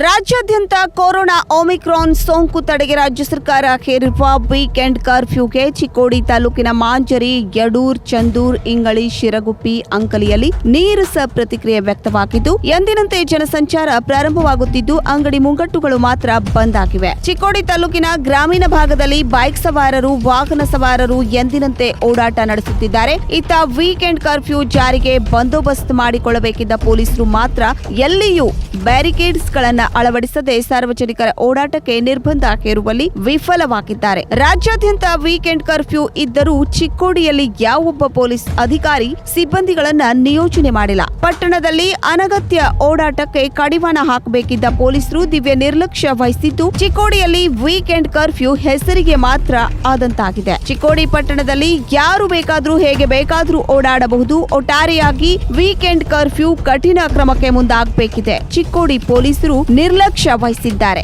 ರಾಜ್ಯಾದ್ಯಂತ corona Omicron ಸೋಂಕು ತಡೆಗೆ ರಾಜ್ಯ ಸರ್ಕಾರ ಹೇರಿರುವ ವೀಕೆಂಡ್ ಕರ್ಫ್ಯೂಗೆ ಚಿಕ್ಕೋಡಿ ತಾಲೂಕಿನ ಮಾಂಜರಿ, ಯಡೂರ್, ಚಂದೂರ್, ಇಂಗಳ, ಶಿರಗುಪ್ಪಿ, ಅಂಕಲಿಯಲ್ಲಿ ನೀರಸ ಪ್ರತಿಕ್ರಿಯೆ ವ್ಯಕ್ತವಾಗಿದ್ದು, ಎಂದಿನಂತೆ ಜನಸಂಚಾರ ಪ್ರಾರಂಭವಾಗುತ್ತಿದ್ದು ಅಂಗಡಿ ಮುಂಗಟ್ಟುಗಳು ಮಾತ್ರ ಬಂದ್ ಆಗಿವೆ. ಚಿಕ್ಕೋಡಿ ತಾಲೂಕಿನ ಗ್ರಾಮೀಣ ಭಾಗದಲ್ಲಿ ಬೈಕ್ ಸವಾರರು, ವಾಹನ ಸವಾರರು ಎಂದಿನಂತೆ ಓಡಾಟ ನಡೆಸುತ್ತಿದ್ದಾರೆ. ಇತ್ತ ವೀಕೆಂಡ್ ಕರ್ಫ್ಯೂ ಜಾರಿಗೆ ಬಂದೋಬಸ್ತ್ ಮಾಡಿಕೊಳ್ಳಬೇಕಿದ್ದ ಪೊಲೀಸರು ಮಾತ್ರ ಎಲ್ಲಿಯೂ ಬ್ಯಾರಿಕೇಡ್ಸ್ಗಳನ್ನು ಅಳವಡಿಸದೆ ಸಾರ್ವಜನಿಕರ ಓಡಾಟಕ್ಕೆ ನಿರ್ಬಂಧ ಹೇರುವಲ್ಲಿ ವಿಫಲವಾಗಿದ್ದಾರೆ. ರಾಜ್ಯಾದ್ಯಂತ ವೀಕೆಂಡ್ ಕರ್ಫ್ಯೂ ಇದ್ದರೂ ಚಿಕ್ಕೋಡಿಯಲ್ಲಿ ಯಾವೊಬ್ಬ ಪೊಲೀಸ್ ಅಧಿಕಾರಿ, ಸಿಬ್ಬಂದಿಗಳನ್ನ ನಿಯೋಜನೆ ಮಾಡಿಲ್ಲ. ಪಟ್ಟಣದಲ್ಲಿ ಅನಗತ್ಯ ಓಡಾಟಕ್ಕೆ ಕಡಿವಾಣ ಹಾಕಬೇಕಿದ್ದ ಪೊಲೀಸರು ದಿವ್ಯ ನಿರ್ಲಕ್ಷ್ಯ ವಹಿಸಿದ್ದು, ಚಿಕ್ಕೋಡಿಯಲ್ಲಿ ವೀಕೆಂಡ್ ಕರ್ಫ್ಯೂ ಹೆಸರಿಗೆ ಮಾತ್ರ ಆದಂತಾಗಿದೆ. ಚಿಕ್ಕೋಡಿ ಪಟ್ಟಣದಲ್ಲಿ ಯಾರು ಬೇಕಾದ್ರೂ ಹೇಗೆ ಬೇಕಾದ್ರೂ ಓಡಾಡಬಹುದು. ಒಟ್ಟಾರೆಯಾಗಿ ವೀಕೆಂಡ್ ಕರ್ಫ್ಯೂ ಕಠಿಣ ಕ್ರಮಕ್ಕೆ ಮುಂದಾಗಬೇಕಿದೆ. ಚಿಕ್ಕೋಡಿ ಪೊಲೀಸರು ನಿರ್ಲಕ್ಷ್ಯ ವಹಿಸಿದ್ದಾರೆ.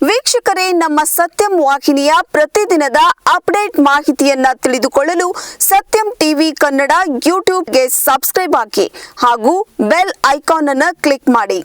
ವೀಕ್ಷಕರೇ, ನಮ್ಮ ಸತ್ಯಂ ವಾಹಿನಿಯ ಪ್ರತಿದಿನದ ಅಪ್ಡೇಟ್ ಮಾಹಿತಿಯನ್ನ ತಿಳಿದುಕೊಳ್ಳಲು ಸತ್ಯಂ ಟಿವಿ ಕನ್ನಡ ಯೂಟ್ಯೂಬ್ಗೆ ಸಬ್ಸ್ಕ್ರೈಬ್ ಆಗಿ ಹಾಗೂ ಬೆಲ್ ಐಕಾನ್ ಅನ್ನು ಕ್ಲಿಕ್ ಮಾಡಿ.